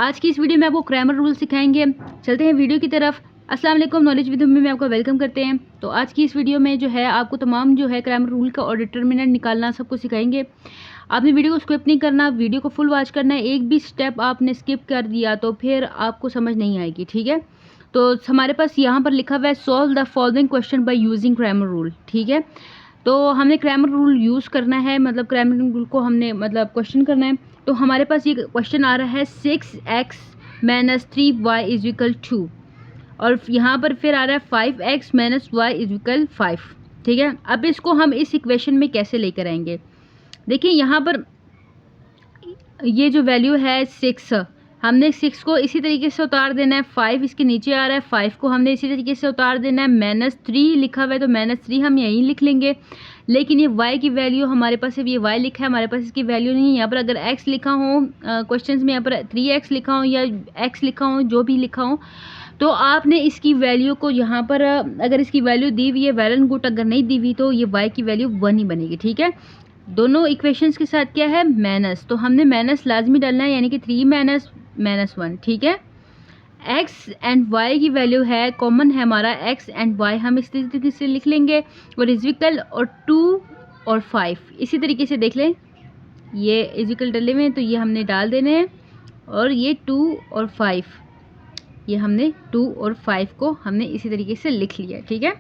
आज की इस वीडियो में आपको ग्रामर रूल सिखाएंगे। चलते हैं वीडियो की तरफ। अस्सलाम वालेकुम, नॉलेज विद उम्मी में आपका वेलकम करते हैं। तो आज की इस वीडियो में जो है आपको तमाम जो है ग्रामर रूल का और डिटर्मिनेंट निकालना सबको सिखाएंगे। आपने वीडियो को स्किप नहीं करना, वीडियो को फुल वॉच करना है। एक भी स्टेप आपने स्किप कर दिया तो फिर आपको समझ नहीं आएगी, ठीक है। तो हमारे पास यहाँ पर लिखा हुआ है solve the following question by using grammar rule, ठीक है। तो हमने ग्रामर रूल यूज़ करना है, मतलब ग्रामर रूल को हमने मतलब क्वेश्चन करना है। तो हमारे पास ये क्वेश्चन आ रहा है 6x - 3y = 2 और यहाँ पर फिर आ रहा है 5x - y = 5, ठीक है। अब इसको हम इस इक्वेशन में कैसे लेकर आएंगे, देखिए यहाँ पर ये जो वैल्यू है 6, हमने 6 को इसी तरीके से उतार देना है। 5 इसके नीचे आ रहा है, 5 को हमने इसी तरीके से उतार देना है। -3 लिखा हुआ है तो -3 हम यहीं लिख लेंगे। लेकिन ये y की वैल्यू हमारे पास सिर्फ ये y लिखा है, हमारे पास इसकी वैल्यू नहीं है। यहाँ पर अगर x लिखा हो क्वेश्चंस में, यहाँ पर 3x लिखा हो या x लिखा हो, जो भी लिखा हो, तो आपने इसकी वैल्यू को यहाँ पर अगर इसकी वैल्यू दी हुई है वेल एंड गुड, अगर नहीं दी हुई तो ये y की वैल्यू 1 ही बनेगी, ठीक है। दोनों इक्वेशंस के साथ क्या है माइनस, तो हमने माइनस लाजमी डालना है, यानी कि 3 - -1, ठीक है। x एंड y की वैल्यू है, कॉमन है हमारा x एंड y, हम इस तरीके से लिख लेंगे। और इक्वल और 2 और 5 इसी तरीके से देख लें, ये इक्वल डले हुए हैं तो ये हमने डाल देने हैं। और ये 2 और 5, ये हमने 2 और 5 को हमने इसी तरीके से लिख लिया, ठीक है।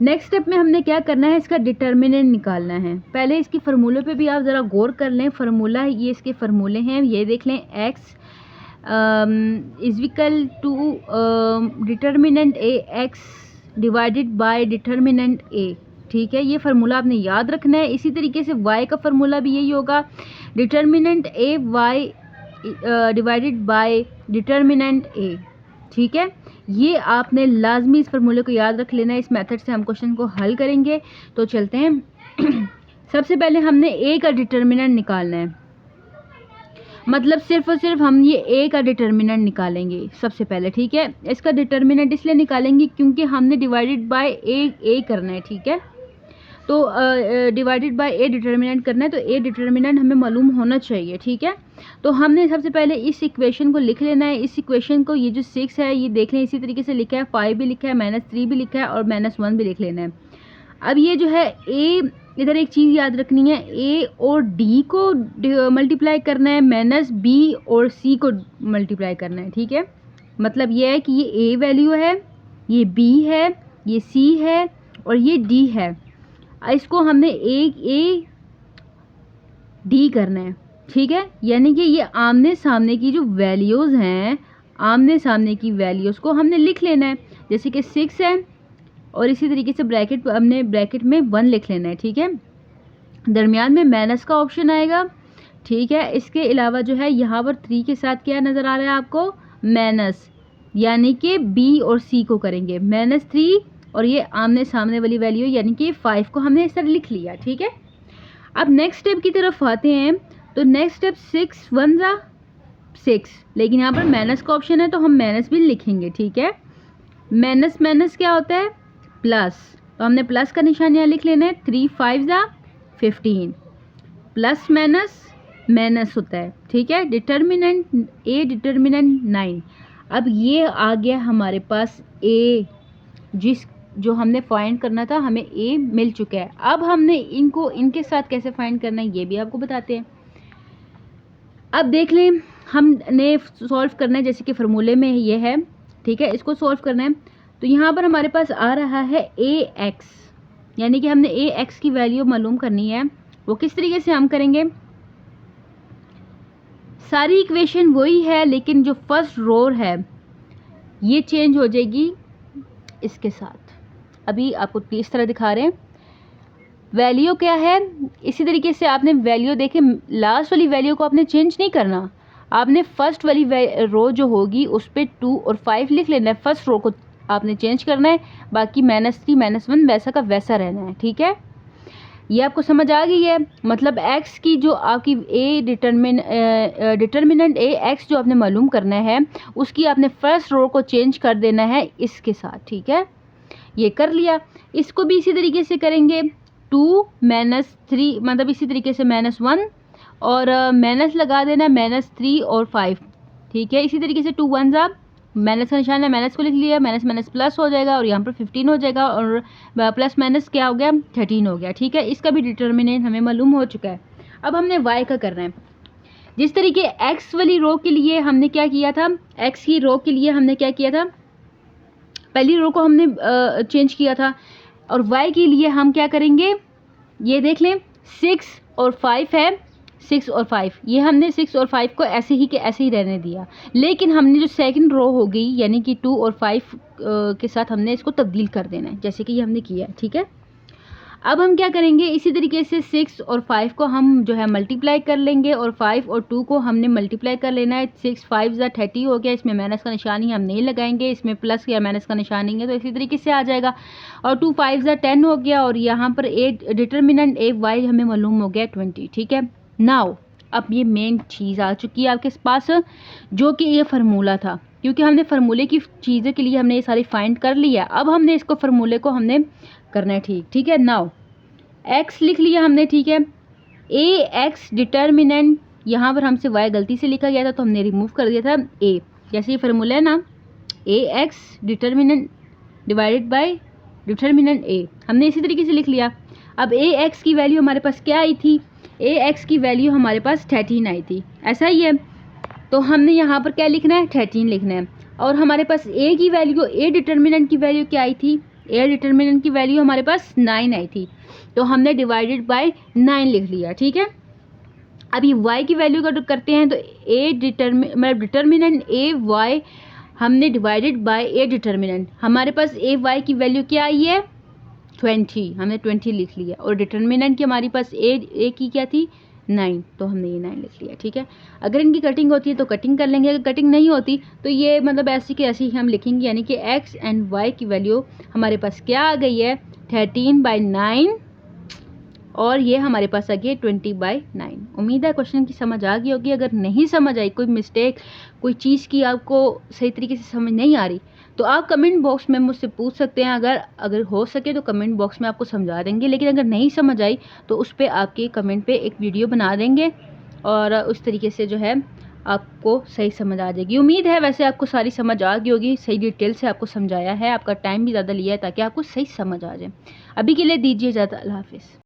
नेक्स्ट स्टेप में हमने क्या करना है, इसका डिटर्मिनेंट निकालना है। पहले इसकी फार्मूले पे भी आप ज़रा गौर कर लें। फार्मूला ये इसके फार्मूले हैं, ये देख लें। x equal to determinant a x divided by determinant a, ठीक है। ये फार्मूला आपने याद रखना है। इसी तरीके से y का फार्मूला भी यही होगा, determinant a y divided by determinant a, ठीक है। ये आपने लाजमी इस फार्मूले को याद रख लेना है। इस मेथड से हम क्वेश्चन को हल करेंगे। तो चलते हैं। सबसे पहले हमने a का डिटर्मिनेंट निकालना है, मतलब सिर्फ और सिर्फ हम ये a का डिटर्मिनेंट निकालेंगे सबसे पहले, ठीक है। इसका डिटर्मिनेंट इसलिए निकालेंगे क्योंकि हमने डिवाइडेड बाय a करना है, ठीक है। तो डिवाइडेड बाय a डिटर्मिनेंट करना है, तो a डिटर्मिनेंट हमें मालूम होना चाहिए, ठीक है। तो हमने सबसे पहले इस इक्वेशन को लिख लेना है। इस इक्वेशन को, ये जो 6 है ये देख लें, इसी तरीके से लिखा है, 5 भी लिखा है, -3 भी लिखा है और -1 भी लिख लेना है। अब ये जो है a, इधर एक चीज़ याद रखनी है, a और d को मल्टीप्लाई करना है, -b और c को मल्टीप्लाई करना है, ठीक है। मतलब ये है कि ये a वैल्यू है, ये b है, ये c है और ये d है। इसको हमने a d करना है, ठीक है। यानी कि ये आमने सामने की जो वैल्यूज़ हैं, आमने सामने की वैल्यूज़ को हमने लिख लेना है। जैसे कि 6 है और इसी तरीके से हमने ब्रैकेट में 1 लिख लेना है, ठीक है। दरमियान में माइनस का ऑप्शन आएगा, ठीक है। इसके अलावा जो है यहाँ पर 3 के साथ क्या नज़र आ रहा है आपको, माइनस, यानी कि b और c को करेंगे -3 और ये आमने सामने वाली वैल्यू यानी कि 5 को हमने इस तरह लिख लिया, ठीक है। अब नेक्स्ट स्टेप की तरफ आते हैं। तो नेक्स्ट स्टेप 6 × 1 = 6, लेकिन यहाँ पर माइनस का ऑप्शन है तो हम माइनस भी लिखेंगे, ठीक है। माइनस माइनस क्या होता है, प्लस, तो हमने प्लस का निशान यहाँ लिख लेना है। 3 × 5 = 15, प्लस माइनस माइनस होता है, ठीक है। Determinant a determinant 9। अब ये आ गया हमारे पास a, जो हमने फाइंड करना था, हमें a मिल चुका है। अब हमने इनको इनके साथ कैसे फाइंड करना है ये भी आपको बताते हैं। अब देख लें, हमने सॉल्व करना है, जैसे कि फार्मूले में ये है, ठीक है। इसको सॉल्व करना है तो यहाँ पर हमारे पास आ रहा है ax, यानी कि हमने ax की वैल्यू मालूम करनी है। वो किस तरीके से हम करेंगे, सारी इक्वेशन वही है लेकिन जो फर्स्ट रो है ये चेंज हो जाएगी इसके साथ। अभी आपको इस तरह दिखा रहे हैं। वैल्यू क्या है, इसी तरीके से आपने वैल्यू देखे, लास्ट वाली वैल्यू को आपने चेंज नहीं करना, आपने फर्स्ट वाली रो जो होगी उस पर 2 और 5 लिख लेना है। फर्स्ट रो को आपने चेंज करना है, बाकी -3 -1 वैसा का वैसा रहना है, ठीक है। ये आपको समझ आ गई है। मतलब x की जो आपकी डिटर्मिनेंट a x जो आपने मालूम करना है, उसकी आपने फर्स्ट रो को चेंज कर देना है इसके साथ, ठीक है। ये कर लिया। इसको भी इसी तरीके से करेंगे, 2 - 3, मतलब इसी तरीके से -1 और माइनस लगा देना -3 और 5, ठीक है। इसी तरीके से 2 1 ज़ा माइनस का निशान है, माइनस को लिख लिया, माइनस माइनस प्लस हो जाएगा और यहाँ पर 15 हो जाएगा और प्लस माइनस क्या हो गया 13 हो गया, ठीक है। इसका भी डिटर्मिनेंट हमें मालूम हो चुका है। अब हमने वाई का करना है। जिस तरीके एक्स वाली रो के लिए हमने क्या किया था, एक्स की रो के लिए हमने क्या किया था, पहली रो को हमने चेंज किया था, और वाई के लिए हम क्या करेंगे, ये देख लें 6 और 5 है, 6 और 5, ये हमने 6 और 5 को ऐसे ही के ऐसे ही रहने दिया, लेकिन हमने जो सेकंड रो हो गई यानी कि 2 और 5 के साथ हमने इसको तब्दील कर देना है, जैसे कि ये हमने किया, ठीक है। अब हम क्या करेंगे, इसी तरीके से 6 और 5 को हम जो है मल्टीप्लाई कर लेंगे और 5 और 2 को हमने मल्टीप्लाई कर लेना है। 6 5 ज़ा 30 हो गया, इसमें माइनस का निशान ही हम नहीं लगाएंगे, इसमें प्लस या माइनस का निशान नहीं है, तो इसी तरीके से आ जाएगा। और 2 5 ज़ा 10 हो गया और यहाँ पर डिटर्मिनेंट ए वाई हमें मालूम हो गया 20, ठीक है। नाउ अब ये मेन चीज़ आ चुकी है आपके पास, जो कि ये फार्मूला था, क्योंकि हमने फार्मूले की चीज़ें के लिए हमने ये सारी फाइंड कर लिया। अब हमने इसको फार्मूले को हमने करना है, ठीक है। नाउ x लिख लिया हमने, ठीक है। ए एक्स डिटर्मिनेंट, यहाँ पर हमसे y गलती से लिखा गया था तो हमने रिमूव कर दिया था a, जैसे ये फार्मूला है ना, A X determinant divided by determinant a, हमने इसी तरीके से लिख लिया। अब ए एक्स की वैल्यू हमारे पास क्या आई थी, ए एक्स की वैल्यू हमारे पास 13 आई थी, ऐसा ही है। तो हमने यहाँ पर क्या लिखना है, 13 लिखना है। और हमारे पास a की वैल्यू, ए डिटर्मिनेंट की वैल्यू क्या आई थी, ए डिटर्मिनेंट की वैल्यू हमारे पास 9 आई थी, तो हमने डिवाइडेड बाय 9 लिख लिया, ठीक है। अब ये y की वैल्यू का करते हैं, तो डिटर्मिनेंट ए वाई हमने डिवाइडेड बाय ए डिटर्मिनेंट, हमारे पास ए वाई की वैल्यू क्या आई है 20, हमने 20 लिख लिया, और डिटर्मिनेंट की हमारी पास ए की क्या थी 9, तो हमने ये 9 लिख लिया, ठीक है। अगर इनकी कटिंग होती है तो कटिंग कर लेंगे, अगर कटिंग नहीं होती तो ये मतलब ऐसी कि ऐसी ही हम लिखेंगे, यानी कि x एंड y की वैल्यू हमारे पास क्या आ गई है 13/9 और ये हमारे पास आ गई है 20/9। उम्मीद है क्वेश्चन की समझ आ गई होगी। अगर नहीं समझ आई, कोई मिस्टेक, कोई चीज़ की आपको सही तरीके से समझ नहीं आ रही, तो आप कमेंट बॉक्स में मुझसे पूछ सकते हैं। अगर हो सके तो कमेंट बॉक्स में आपको समझा देंगे, लेकिन अगर नहीं समझ आई तो उस पर आपके कमेंट पे एक वीडियो बना देंगे और उस तरीके से जो है आपको सही समझ आ जाएगी। उम्मीद है वैसे आपको सारी समझ आ गई होगी, सही डिटेल से आपको समझाया है, आपका टाइम भी ज़्यादा लिया है ताकि आपको सही समझ आ जाए। अभी के लिए दीजिए इजाज़त, अल्लाह हाफिज़।